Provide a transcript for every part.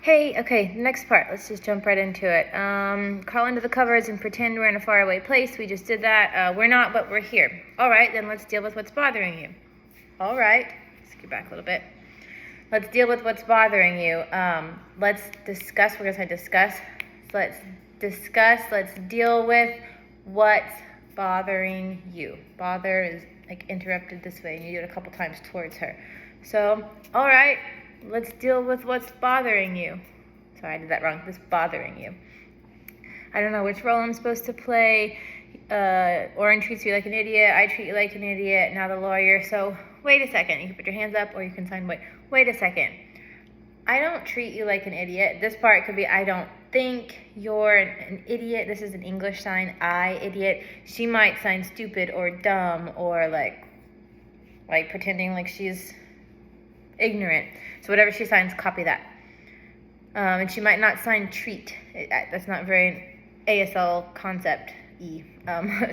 Hey, okay, next part. Let's just jump right into it. Crawl into the covers and pretend we're in a faraway place. We just did that. We're not, but we're here. All right, then let's deal with what's bothering you. All right, scoot back a little bit. Let's deal with what's bothering you. Let's discuss. We're gonna say discuss. So let's discuss. Let's deal with what's bothering you. Bother is like interrupted this way, and you do it a couple times towards her. So, all right. Let's deal with what's bothering you. Sorry, I did that wrong. What's bothering you? I don't know which role I'm supposed to play. Oren treats you like an idiot. I treat you like an idiot. Now the lawyer. So wait a second. You can put your hands up or you can sign wait. Wait a second. I don't treat you like an idiot. This part could be I don't think you're an idiot. This is an English sign. I, idiot. She might sign stupid or dumb or like pretending like she's ignorant. So whatever she signs, copy that. And she might not sign treat. That's not very ASL concept-y.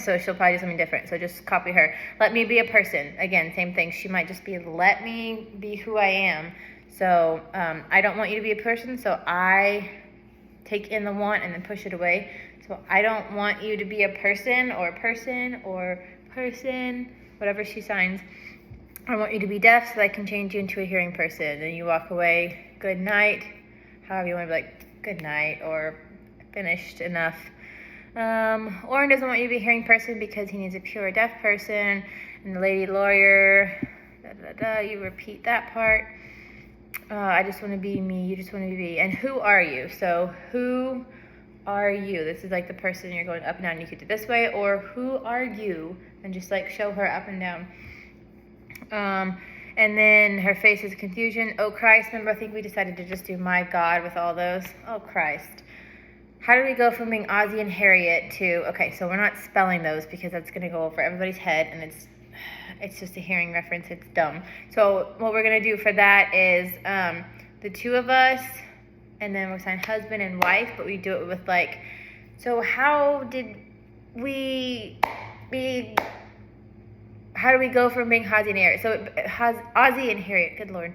So she'll probably do something different. So just copy her. Let me be a person. Again, same thing. She might just be let me be who I am. So I don't want you to be a person. So I take in the want and then push it away. So I don't want you to be a person, whatever she signs. I want you to be deaf so that I can change you into a hearing person. Then you walk away, good night. However you want to be like, good night, or finished enough. Oren doesn't want you to be a hearing person because he needs a pure deaf person. And the lady lawyer, you repeat that part. I just want to be me, you just want to be. And who are you? So who are you? This is like the person you're going up and down. You could do this way, or who are you? And just like show her up and down. And then her face is confusion. Oh, Christ. Remember, I think we decided to just do my God with all those. Oh, Christ. How do we go from being Ozzy and Harriet to, okay, so we're not spelling those because that's going to go over everybody's head and it's just a hearing reference. It's dumb. So what we're going to do for that is the two of us, and then we'll sign husband and wife, but we do it with like, so how do we go from being Ozzy and Harriet? So it has Ozzy and Harriet, good Lord.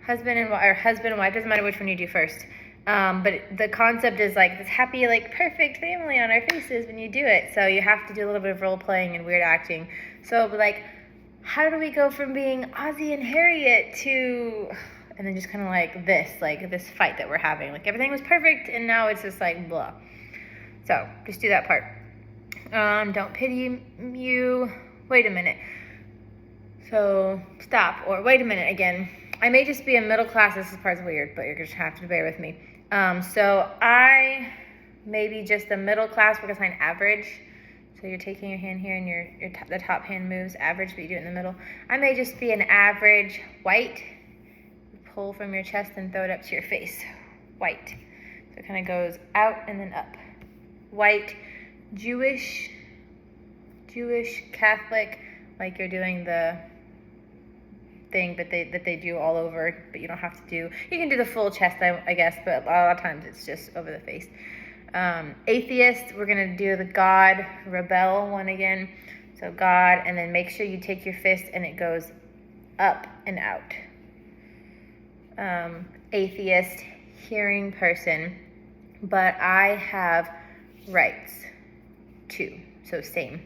Husband and wife, doesn't matter which one you do first. But the concept is like this happy, like perfect family on our faces when you do it. So you have to do a little bit of role playing and weird acting. So like, how do we go from being Ozzy and Harriet to, and then just kind of like this fight that we're having. Like everything was perfect and now it's just like blah. So just do that part. Don't pity you. Wait a minute. So stop, or wait a minute again. I may just be a middle class. This part's weird, but you're going to have to bear with me. So I may be just a middle class. We're going to sign average. So you're taking your hand here and the top hand moves average, but you do it in the middle. I may just be an average white. Pull from your chest and throw it up to your face. White. So it kind of goes out and then up. White, Jewish, Catholic, like you're doing the thing that they do all over, but you don't have to do. You can do the full chest, I guess, but a lot of times it's just over the face. Atheist, we're gonna do the God, rebel one again. So God, and then make sure you take your fist and it goes up and out. Atheist, hearing person, but I have rights too. So same.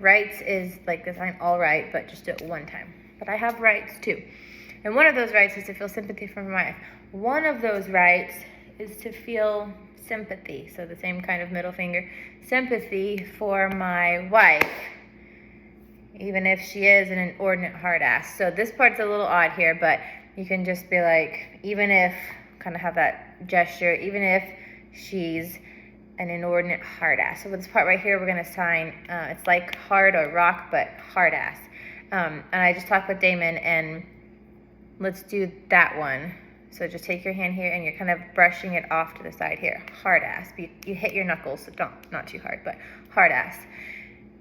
Rights is like the sign all right, but just do it one time. But I have rights too. And one of those rights is to feel sympathy from my wife. One of those rights is to feel sympathy. So the same kind of middle finger. Sympathy for my wife. Even if she is an inordinate hard ass. So this part's a little odd here, but you can just be like, even if, kind of have that gesture, even if she's an inordinate hard ass. So with this part right here, we're going to sign, it's like hard or rock, but hard ass. And I just talked with Damon, and let's do that one. So just take your hand here, and you're kind of brushing it off to the side here. Hard ass. You hit your knuckles, so not too hard, but hard ass.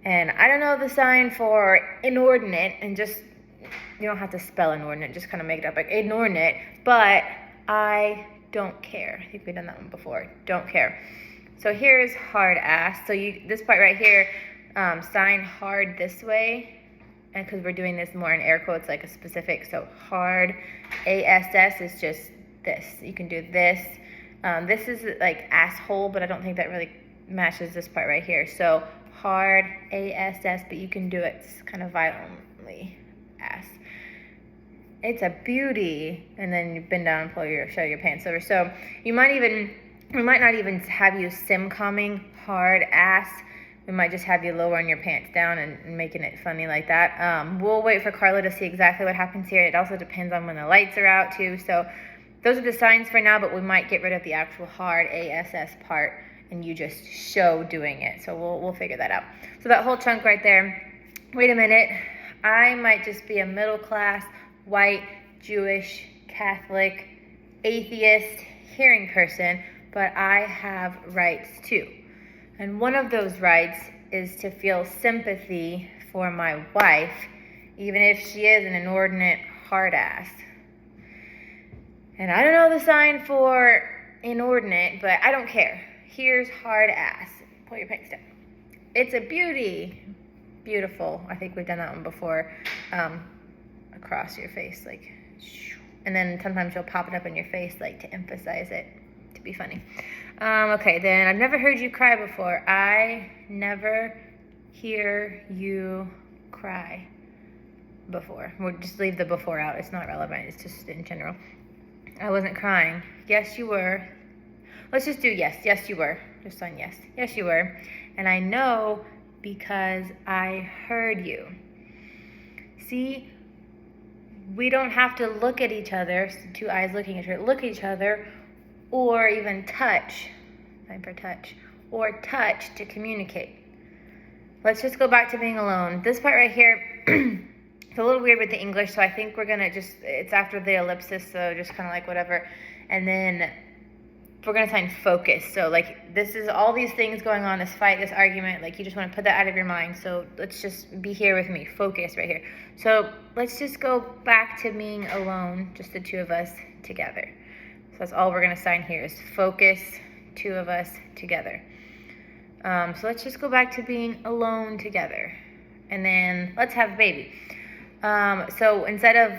And I don't know the sign for inordinate, and just, you don't have to spell inordinate, just kind of make it up like inordinate, but I don't care. I think we've done that one before. Don't care. So here's hard ass. So this part right here, sign hard this way, and because we're doing this more in air quotes, like a specific, so hard, ASS is just this. You can do this. This is like asshole, but I don't think that really matches this part right here. So hard, A-S-S, but you can do it kind of violently, ass. It's a beauty. And then you bend down and show your pants over. So we might not even have you sim-comming hard ass. We might just have you lowering your pants down and making it funny like that. We'll wait for Carla to see exactly what happens here. It also depends on when the lights are out too. So those are the signs for now, but we might get rid of the actual hard ASS part and you just show doing it. So we'll figure that out. So that whole chunk right there, wait a minute, I might just be a middle class, white, Jewish, Catholic, atheist, hearing person, but I have rights too. And one of those rights is to feel sympathy for my wife, even if she is an inordinate hard ass. And I don't know the sign for inordinate, but I don't care. Here's hard ass. Pull your pants down. It's a beauty. Beautiful. I think we've done that one before. Across your face, like, and then sometimes you'll pop it up in your face, like, to emphasize it, to be funny. Okay, then I've never heard you cry before. I never hear you cry before. We'll just leave the before out. It's not relevant. It's just in general. I wasn't crying. Yes, you were. Let's just do yes. Yes, you were. Just on yes. Yes, you were. And I know because I heard you. See, we don't have to look at each other, two eyes looking at each other, look at each other, or even touch, time for touch, or touch to communicate. Let's just go back to being alone. This part right here, it's a little weird with the English, so I think we're gonna it's after the ellipsis, so just kind of like whatever. And then we're gonna sign focus. So like this is all these things going on, this fight, this argument, like you just wanna put that out of your mind. So let's just be here with me, focus right here. So let's just go back to being alone, just the two of us together. So that's all we're gonna sign here is focus, two of us together. So let's just go back to being alone together. And then let's have a baby. So instead of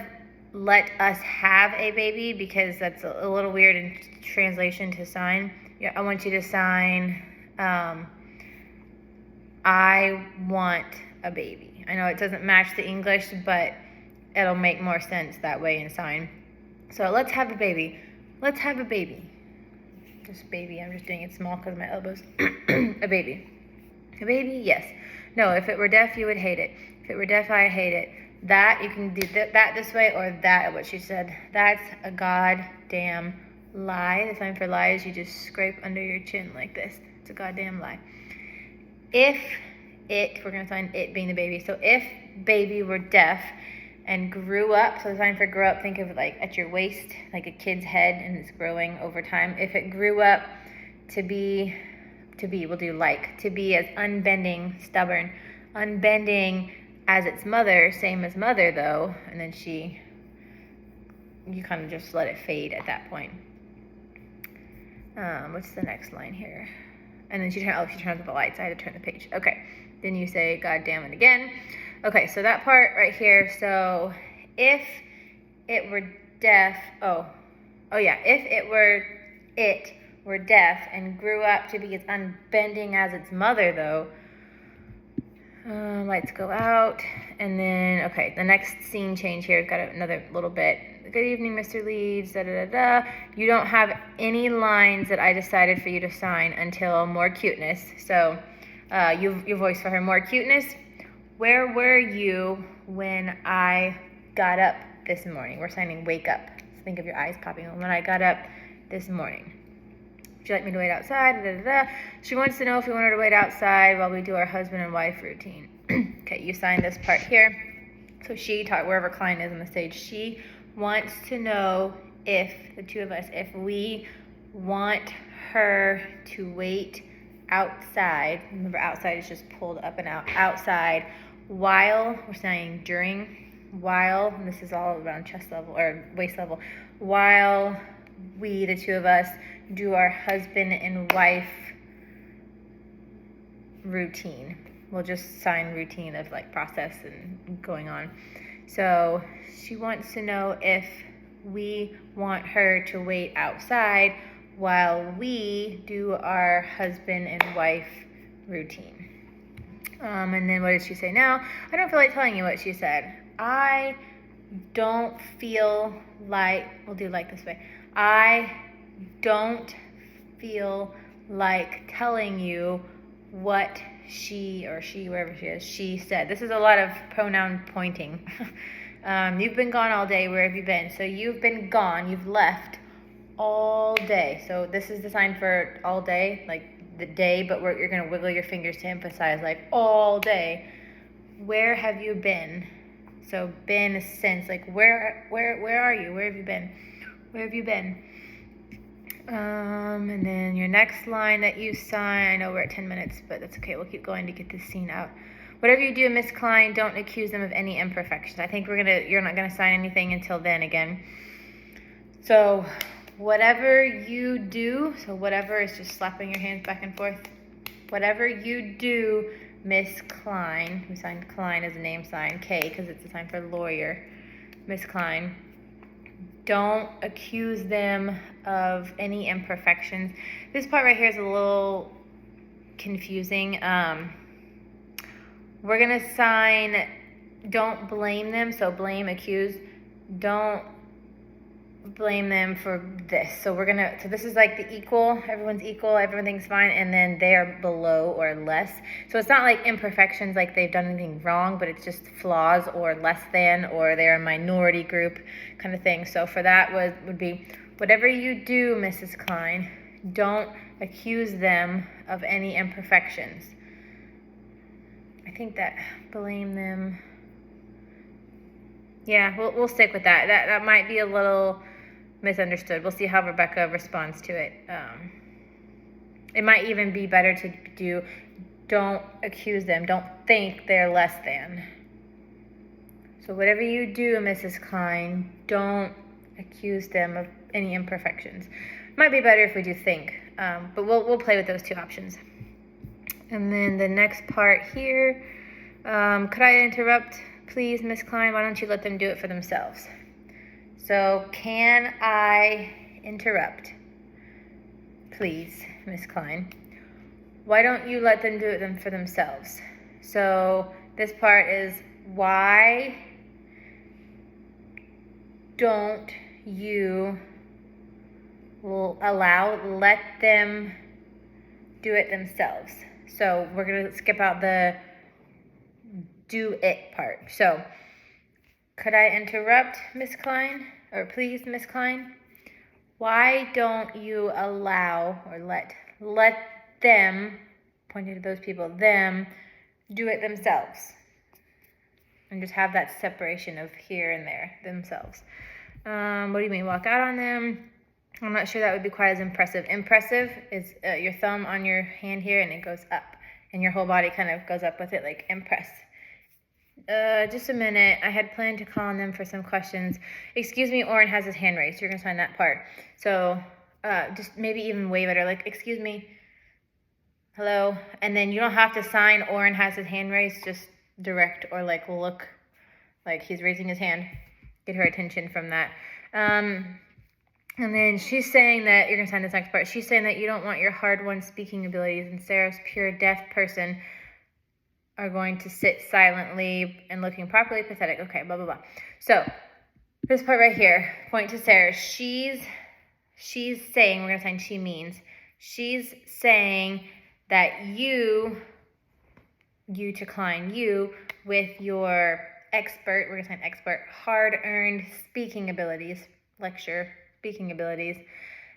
let us have a baby, because that's a little weird in translation to sign, I want you to sign, I want a baby. I know it doesn't match the English, but it'll make more sense that way in sign. So let's have a baby. Let's have a baby. Just baby, I'm just doing it small because of my elbows. A baby. A baby, yes. No, if it were deaf, you would hate it. If it were deaf, I hate it. That, you can do that this way, or that, what she said. That's a goddamn lie. The sign for lie is you just scrape under your chin like this. It's a goddamn lie. If it, we're going to sign it being the baby. So if baby were deaf and grew up, so the sign for grow up, think of it like at your waist, like a kid's head, and it's growing over time. If it grew up to be, we'll do like, to be as unbending, stubborn, unbending as its mother, same as mother though, and then you kind of just let it fade at that point. What's the next line here? And then she turns up the lights. I had to turn the page. Okay, then you say God damn it again. Okay, so that part right here. So if it were deaf, if it were deaf and grew up to be as unbending as its mother though, lights go out, and then, okay, the next scene change here, got another little bit. Good evening, Mr. Leeds, da-da-da-da. You don't have any lines that I decided for you to sign until more cuteness. So, your voice for her, more cuteness. Where were you when I got up this morning? We're signing wake up. So think of your eyes popping on. When I got up this morning. Would you like me to wait outside? Da, da, da. She wants to know if we want her to wait outside while we do our husband and wife routine. Okay, you sign this part here. So she, wherever Klein is on the stage, she wants to know if, the two of us, if we want her to wait outside. Remember, outside is just pulled up and out. Outside while, we're saying during, while, and this is all around chest level, or waist level, while we, the two of us, do our husband and wife routine. We'll just sign routine of like process and going on. So she wants to know if we want her to wait outside while we do our husband and wife routine. And then what did she say now? I don't feel like telling you what she said. I don't feel like, we'll do like this way. I don't feel like telling you what she, wherever she is, she said. This is a lot of pronoun pointing. You've been gone all day. Where have you been? So you've been gone. You've left all day. So this is the sign for all day, like the day, but you're going to wiggle your fingers to emphasize like all day. Where have you been? So been is since, like where are you? Where have you been? Where have you been? And then your next line that you sign, I know we're at 10 minutes, but that's okay. We'll keep going to get this scene out. Whatever you do, Miss Klein, don't accuse them of any imperfections. I think you're not gonna sign anything until then again. So whatever you do, so whatever is just slapping your hands back and forth. Whatever you do, Miss Klein, we signed Klein as a name sign, K, because it's a sign for lawyer. Miss Klein, don't accuse them of any imperfections. This part right here is a little confusing. We're going to sign don't blame them. So blame, accuse. Don't blame them for this. So so this is like the equal. Everyone's equal. Everything's fine. And then they're below or less. So it's not like imperfections, like they've done anything wrong, but it's just flaws or less than, or they're a minority group kind of thing. So for that would be, whatever you do, Mrs. Klein, don't accuse them of any imperfections. I think that blame them. Yeah, we'll stick with that. That might be a little misunderstood. We'll see how Rebecca responds to it. It might even be better to do don't accuse them. Don't think they're less than. So whatever you do, Mrs. Klein, don't accuse them of any imperfections. Might be better if we do think, but we'll play with those two options. And then the next part here, could I interrupt, please, Miss Klein? Why don't you let them do it for themselves? So, can I interrupt, please, Miss Klein? Why don't you let them do it for themselves? So, this part is, why don't you let them do it themselves? So we're going to skip out the do it part. So, could I interrupt, Miss Klein? Or please, Miss Klein? Why don't you allow or let them, pointing to those people, them, do it themselves? And just have that separation of here and there, themselves. What do you mean, walk out on them? I'm not sure that would be quite as impressive. Impressive is your thumb on your hand here, and it goes up. And your whole body kind of goes up with it, like impress. Just a minute. I had planned to call on them for some questions. Excuse me, Oren has his hand raised. You're going to sign that part. So just maybe even wave at her, like, excuse me. Hello. And then you don't have to sign Oren has his hand raised. Just direct or like look like he's raising his hand. Get her attention from that. And then she's saying that, you're going to sign this next part, she's saying that you don't want your hard-won speaking abilities and Sarah's pure deaf person are going to sit silently and looking properly pathetic. Okay, blah, blah, blah. So, this part right here, point to Sarah. She's saying, we're going to sign she means, she's saying that you to Klein, you with your expert, we're going to sign expert, hard-earned speaking abilities, lecture, speaking abilities,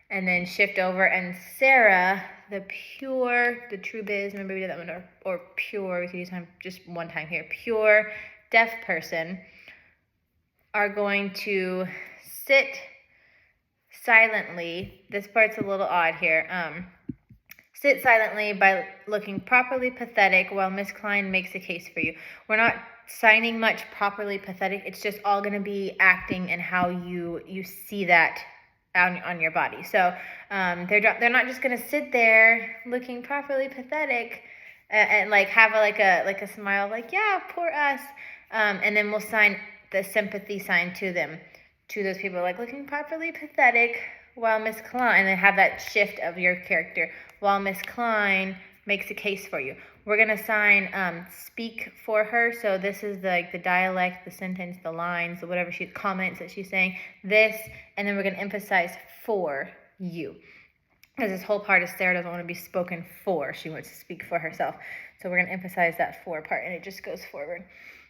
and then shift over, and Sarah, the true biz, remember we did that one, or pure, we could use just one time here, pure deaf person, are going to sit silently. This part's a little odd here. Sit silently by looking properly pathetic while Miss Klein makes a case for you. We're not signing much properly pathetic. It's just all going to be acting and how you see that on your body. So they're not just going to sit there looking properly pathetic and like have a smile like, yeah, poor us. And then we'll sign the sympathy sign to them. to those people, like looking properly pathetic, while Miss Klein, and have that shift of your character, while Miss Klein makes a case for you. We're gonna assign speak for her. So this is like the dialect, the sentence, the lines, or whatever she comments that she's saying. This, and then we're gonna emphasize for you. Because this whole part is Sarah doesn't want to be spoken for. She wants to speak for herself. So we're going to emphasize that for part, and it just goes forward.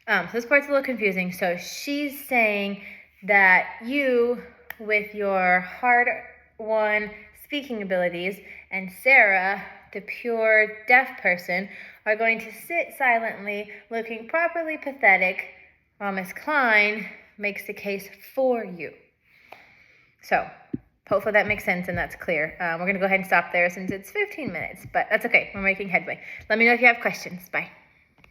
So this part's a little confusing. So she's saying that you, with your hard-won speaking abilities, and Sarah, the pure deaf person, are going to sit silently, looking properly pathetic, while Miss Klein makes the case for you. So hopefully that makes sense and that's clear. We're going to go ahead and stop there since it's 15 minutes, but that's okay. We're making headway. Let me know if you have questions. Bye.